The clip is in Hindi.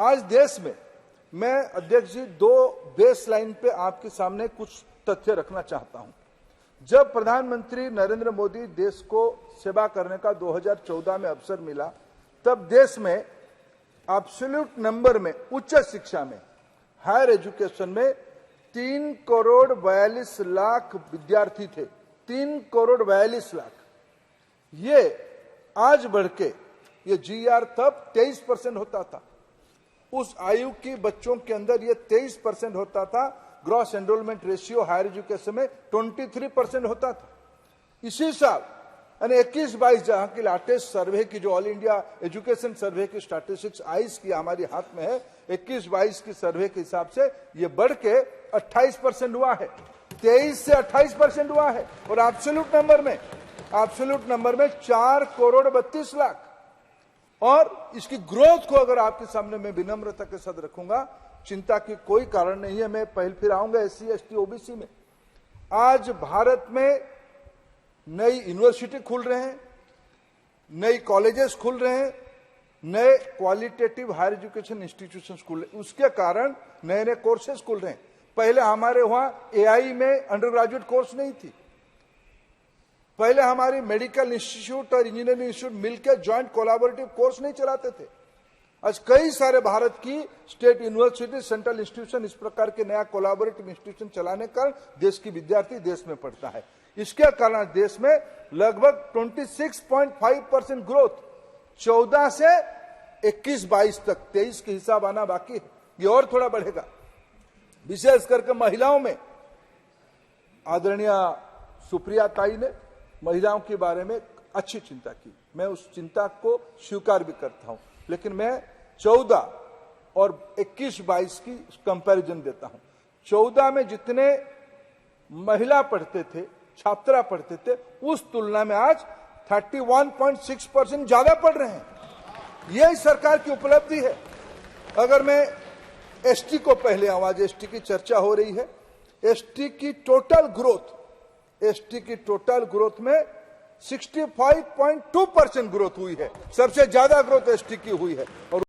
आज देश में मैं अध्यक्ष जी दो बेस लाइन पे आपके सामने कुछ तथ्य रखना चाहता हूं। जब प्रधानमंत्री नरेंद्र मोदी देश को सेवा करने का 2014 में अवसर मिला, तब देश में एब्सोल्यूट नंबर में उच्च शिक्षा में, हायर एजुकेशन में 3 करोड़ 42 लाख विद्यार्थी थे। 3 करोड़ 42 लाख। ये आज बढ़ के ये GR तब 23% होता था। उस आयु के बच्चों के अंदर ये 23% होता था। Gross enrolment ratio higher education में 23% होता था। इसी साल यानी 21-22 जहां की लेटेस्ट सर्वे की, जो ऑल इंडिया एजुकेशन सर्वे की स्टैटिस्टिक्स आईज की हमारी हाथ में है, 21-22 की सर्वे के हिसाब से ये बढ़ के 28% हुआ है। 23 से 28% हुआ है। और एब्सोल्यूट नंबर में 4 करोड़ 32 लाख। और इसकी ग्रोथ को अगर आपके सामने मैं विनम्रता के साथ रखूंगा, चिंता की कोई कारण नहीं है। मैं पहले फिर आऊंगा SC, ST, OBC में। आज भारत में नई यूनिवर्सिटी खुल रहे हैं, नई कॉलेजेस खुल रहे हैं, नए क्वालिटेटिव हायर एजुकेशन इंस्टीट्यूशंस खुल रहे हैं। उसके कारण नए नए कोर्सेज खुल रहे हैं। पहले हमारे वहां AI में अंडर ग्रेजुएट कोर्स नहीं थी। पहले हमारी मेडिकल इंस्टीट्यूट और इंजीनियरिंग इंस्टीट्यूट मिलकर ज्वाइंट कोलैबोरेटिव कोर्स नहीं चलाते थे। आज कई सारे भारत की स्टेट यूनिवर्सिटी, सेंट्रल इंस्टीट्यूशन इस प्रकार के नया कोलैबोरेटिव इंस्टीट्यूशन चलाने का देश की विद्यार्थी देश में पढ़ता है। इसके कारण देश में लगभग 26.5% ग्रोथ 14 से 21-22 तक, 23 के हिसाब आना बाकी है। ये और थोड़ा बढ़ेगा। विशेष करके महिलाओं में आदरणीय सुप्रिया ताई ने महिलाओं के बारे में अच्छी चिंता की। मैं उस चिंता को स्वीकार भी करता हूं, लेकिन मैं 14 और 21-22 की कंपैरिजन देता हूं। 14 में जितने महिला पढ़ते थे, छात्रा पढ़ते थे, उस तुलना में आज 31.6% ज्यादा पढ़ रहे हैं। यह सरकार की उपलब्धि है। अगर मैं ST को पहले आऊं, आज ST की चर्चा हो रही है। ST की टोटल ग्रोथ में 65.2% ग्रोथ हुई है। सबसे ज्यादा ग्रोथ ST की हुई है। और